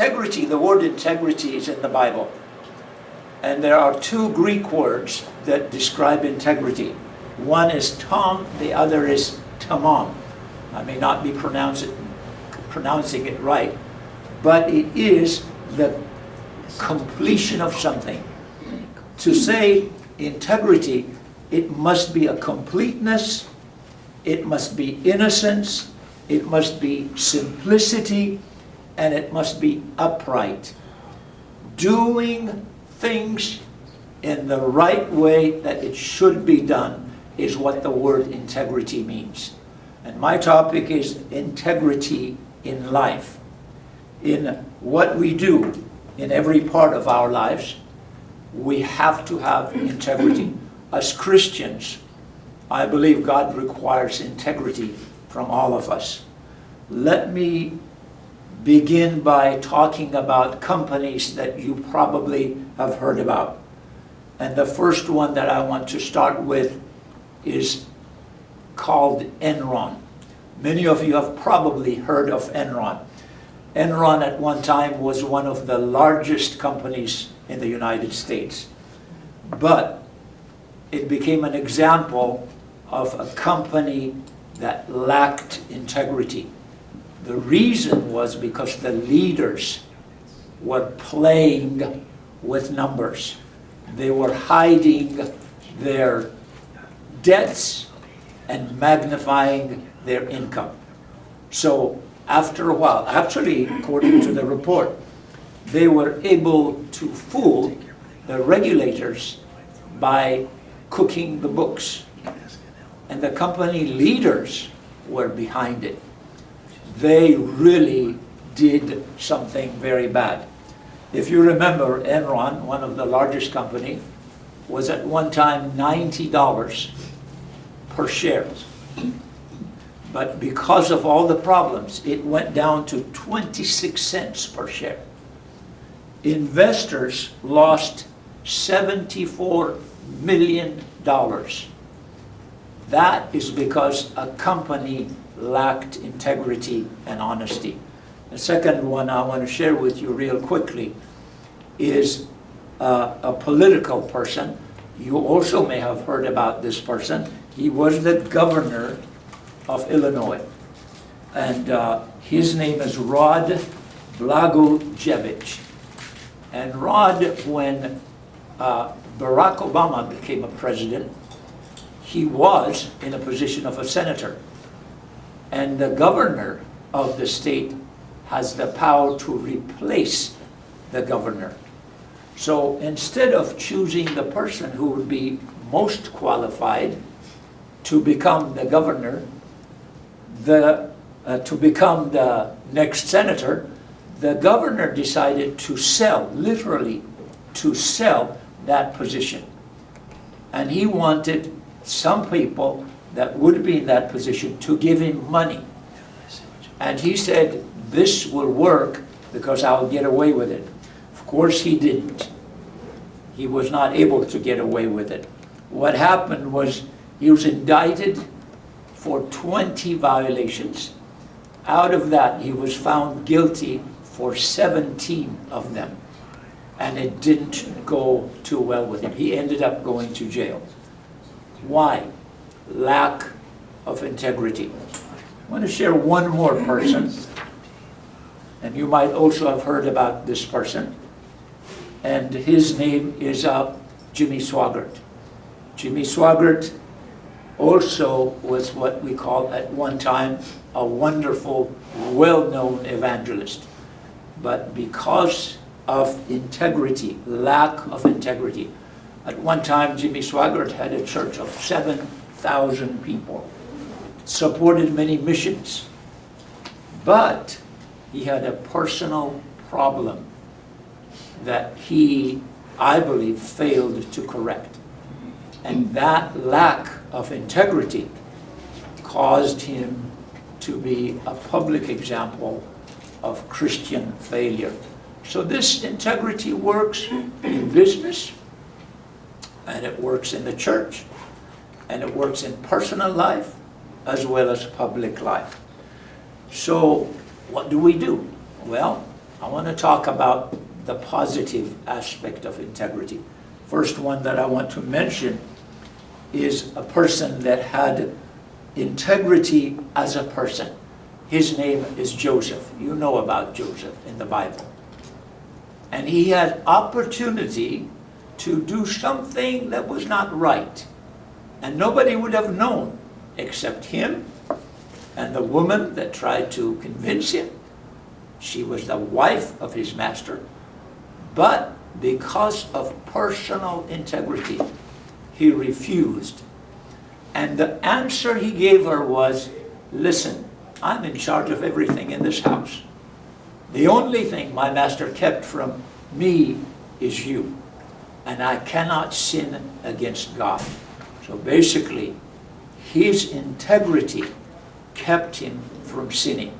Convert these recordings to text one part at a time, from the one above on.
Integrity, the word integrity is in the Bible. And there are two Greek words that describe integrity. One is tom, the other is tamam. I may not be pronouncing it right, but it is the completion of something. To say integrity, it must be a completeness, it must be innocence, it must be simplicity, and it must be upright. Doing things in the right way that it should be done is what the word integrity means. And my topic is integrity in life. In what we do in every part of our lives, we have to have integrity. As Christians, I believe God requires integrity from all of us. Let me begin by talking about companies that you probably have heard about. And the first one that I want to start with is called Enron. Many of you have probably heard of Enron. Enron at one time was one of the largest companies in the United States. But it became an example of a company that lacked integrity. The reason was because the leaders were playing with numbers. They were hiding their debts and magnifying their income. So after a while, actually according to the report, they were able to fool the regulators by cooking the books. And the company leaders were behind it. They really did something very bad. If you remember, Enron, one of the largest companies, was at one time $90 per share. But because of all the problems, it went down to 26 cents per share. Investors lost $74 million. That is because a company lacked integrity and honesty. The second one I want to share with you real quickly is a political person. You also may have heard about this person. He was the governor of Illinois. And his name is Rod Blagojevich. And Rod, when Barack Obama became a president, he was in a position of a senator. And the governor of the state has the power to replace the governor. So instead of choosing the person who would be most qualified to become the governor, to become the next senator, the governor decided to sell, literally to sell that position. And he wanted some people that would be in that position to give him money. And he said, this will work because I'll get away with it. Of course he didn't. He was not able to get away with it. What happened was he was indicted for 20 violations. Out of that, he was found guilty for 17 of them. And it didn't go too well with him. He ended up going to jail. Why? Lack of integrity. I want to share one more person. And you might also have heard about this person. And his name is Jimmy Swaggart. Jimmy Swaggart also was what we call at one time a wonderful, well-known evangelist. But because of integrity, lack of integrity, at one time Jimmy Swaggart had a church of 7,000 people, supported many missions, but he had a personal problem that he, I believe, failed to correct. And that lack of integrity caused him to be a public example of Christian failure. So this integrity works in business, and it works in the church, and it works in personal life, as well as public life. So what do we do? Well, I want to talk about the positive aspect of integrity. First one that I want to mention is a person that had integrity as a person. His name is Joseph. You know about Joseph in the Bible. And he had opportunity to do something that was not right. And nobody would have known except him and the woman that tried to convince him. She was the wife of his master. But because of personal integrity, he refused. And the answer he gave her was, listen, I'm in charge of everything in this house. The only thing my master kept from me is you. And I cannot sin against God. So basically, his integrity kept him from sinning.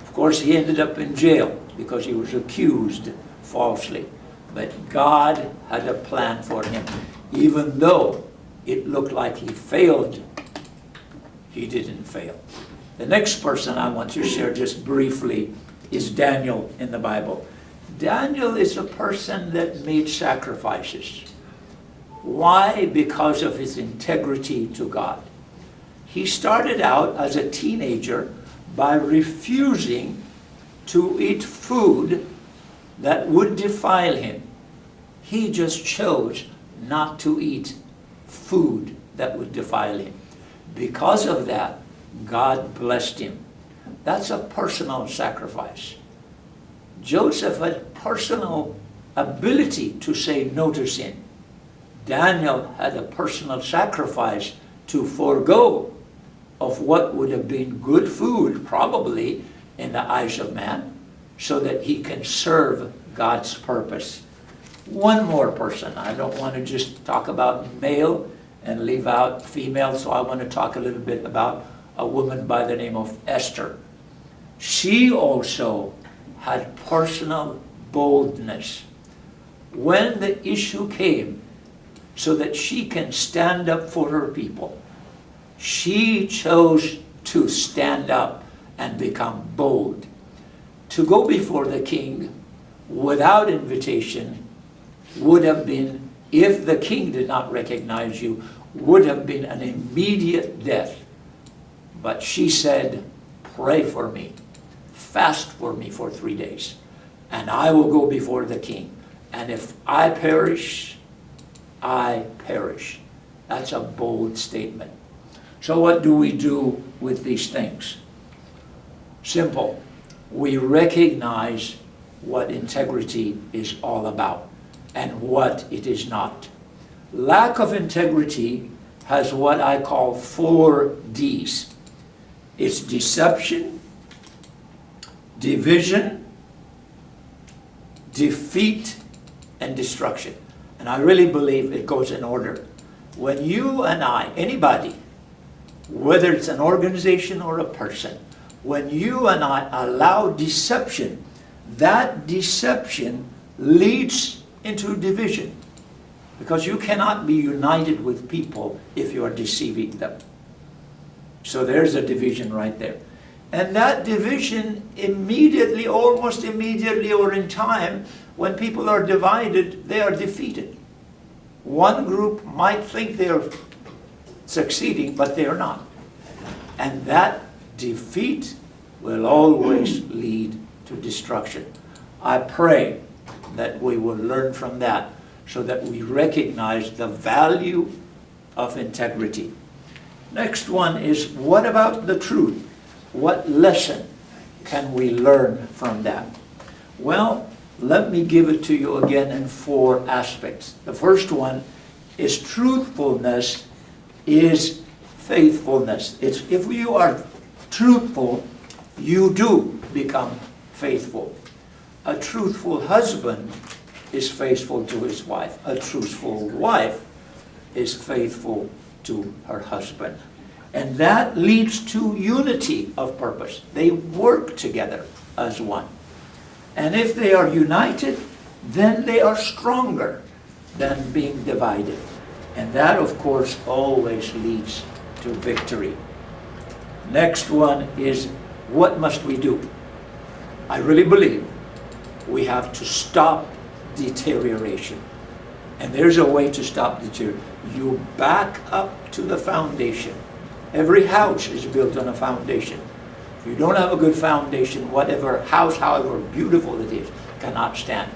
Of course, he ended up in jail because he was accused falsely. But God had a plan for him. Even though it looked like he failed, he didn't fail. The next person I want to share just briefly is Daniel in the Bible. Daniel is a person that made sacrifices. Why? Because of his integrity to God. He started out as a teenager by refusing to eat food that would defile him. He just chose not to eat food that would defile him. Because of that, God blessed him. That's a personal sacrifice. Joseph had personal ability to say no to sin. Daniel had a personal sacrifice to forego of what would have been good food, probably in the eyes of man, so that he can serve God's purpose. One more person. I don't want to just talk about male and leave out female, so I want to talk a little bit about a woman by the name of Esther. She also had personal boldness. When the issue came so that she can stand up for her people, she chose to stand up and become bold. To go before the king without invitation would have been, if the king did not recognize you, would have been an immediate death. But she said, pray for me, fast for me for 3 days, and I will go before the king. And if I perish, I perish. That's a bold statement. So what do we do with these things? Simple. We recognize what integrity is all about and what it is not. Lack of integrity has what I call 4 Ds. It's deception, division, defeat, and destruction. And I really believe it goes in order. When you and I, anybody, whether it's an organization or a person, when you and I allow deception, that deception leads into division. Because you cannot be united with people if you are deceiving them. So there's a division right there. And that division immediately, almost immediately or in time, when people are divided, they are defeated. One group might think they are succeeding, but they are not. And that defeat will always lead to destruction. I pray that we will learn from that so that we recognize the value of integrity. Next one is, what about the truth? What lesson can we learn from that? Well, let me give it to you again in 4 aspects. The first one is truthfulness is faithfulness. It's if you are truthful, you do become faithful. A truthful husband is faithful to his wife. A truthful wife is faithful to her husband. And that leads to unity of purpose. They work together as one. And if they are united, then they are stronger than being divided. And that, of course, always leads to victory. Next one is, what must we do? I really believe we have to stop deterioration. And there's a way to stop deterioration. You back up to the foundation. Every house is built on a foundation. If you don't have a good foundation, whatever house, however beautiful it is, cannot stand.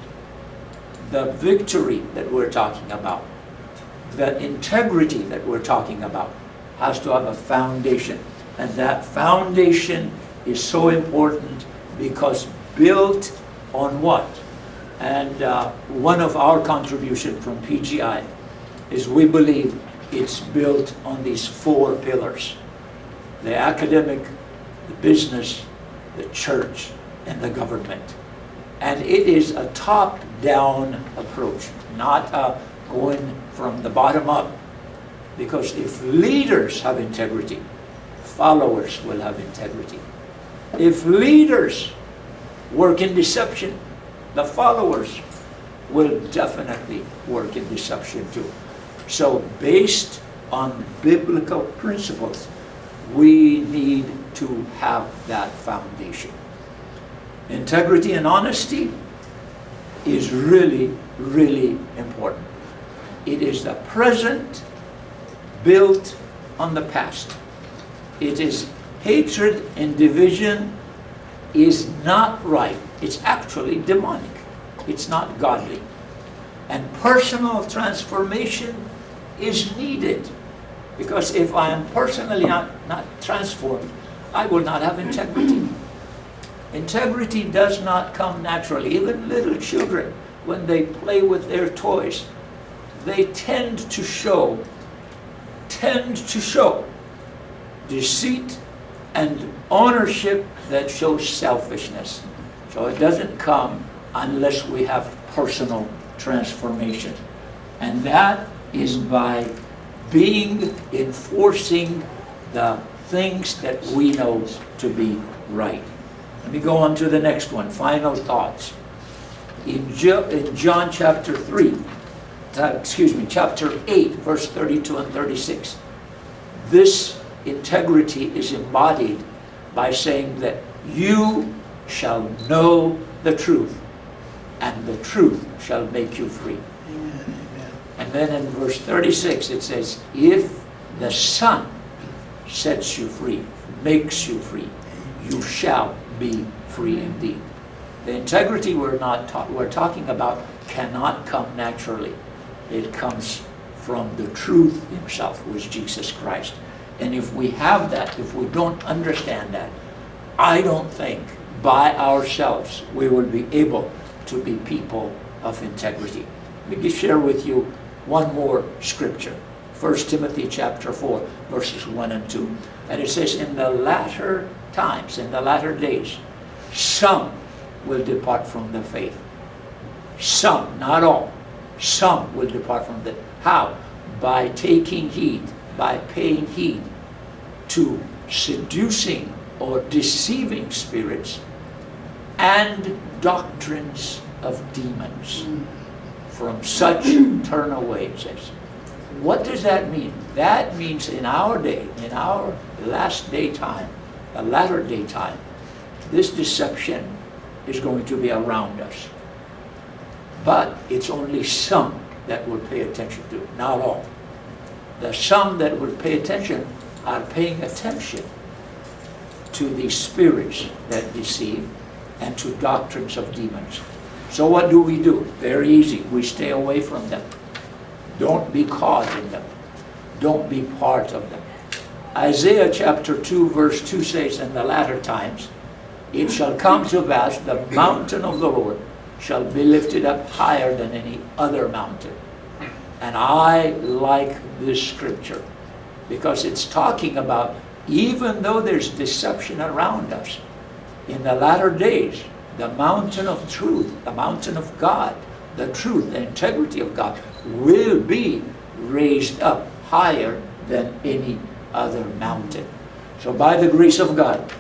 The victory that we're talking about, the integrity that we're talking about, has to have a foundation. And that foundation is so important because built on what? And one of our contributions from PGI is we believe it's built on these 4 pillars: the academic, the business, the church, and the government. And it is a top-down approach, not going from the bottom up. Because if leaders have integrity, followers will have integrity. If leaders work in deception, the followers will definitely work in deception too. So based on biblical principles, we need to have that foundation. Integrity and honesty is really, really important. It is the present built on the past. It is hatred and division is not right. It's actually demonic. It's not godly. And personal transformation is needed. Because if I am personally not transformed, I will not have integrity. Integrity does not come naturally. Even little children, when they play with their toys, they tend to show deceit and ownership that shows selfishness. So it doesn't come unless we have personal transformation. And that is by enforcing the things that we know to be right. Let me go on to the next one, final thoughts. In John chapter 8, verse 32 and 36, this integrity is embodied by saying that you shall know the truth, and the truth shall make you free. Amen, amen. And then in verse 36 it says, if the Son sets you free, makes you free, you shall be free indeed. The integrity we're talking about cannot come naturally. It comes from the truth himself, who is Jesus Christ. And if we have that, if we don't understand that, I don't think by ourselves we will be able to be people of integrity. Let me share with you one more scripture. 1 Timothy chapter 4, verses 1 and 2. And it says, in the latter times, in the latter days, some will depart from the faith. Some, not all. Some will depart from the. How? By taking heed, by paying heed to seducing or deceiving spirits and doctrines of demons. From such turn away, it says. What does that mean? That means in our day, in our last day time, the latter day time, this deception is going to be around us. But it's only some that will pay attention to it, not all. The some that will pay attention are paying attention to the spirits that deceive and to doctrines of demons. So what do? Very easy. We stay away from them. Don't be caught in them. Don't be part of them. Isaiah chapter 2 verse 2 says, in the latter times, it shall come to pass, the mountain of the Lord shall be lifted up higher than any other mountain. And I like this scripture because it's talking about, even though there's deception around us, in the latter days, the mountain of truth, the mountain of God, the truth, the integrity of God will be raised up higher than any other mountain. So by the grace of God,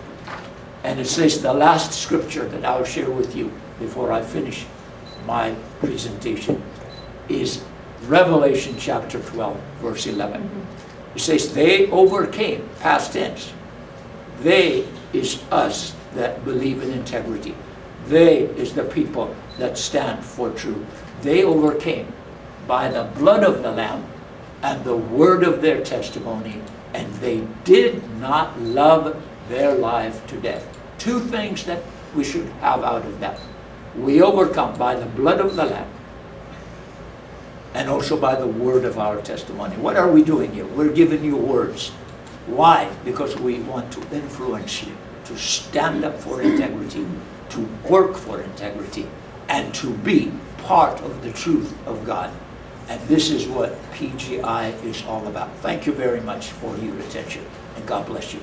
and it says the last scripture that I'll share with you before I finish my presentation is Revelation chapter 12, verse 11. It says, they overcame, past tense. They is us that believe in integrity. They is the people that stand for truth. They overcame by the blood of the Lamb and the word of their testimony, and they did not love their life to death. Two things that we should have out of that. We overcome by the blood of the Lamb and also by the word of our testimony. What are we doing here? We're giving you words. Why? Because we want to influence you to stand up for integrity, to work for integrity, and to be part of the truth of God. And this is what PGI is all about. Thank you very much for your attention, and God bless you.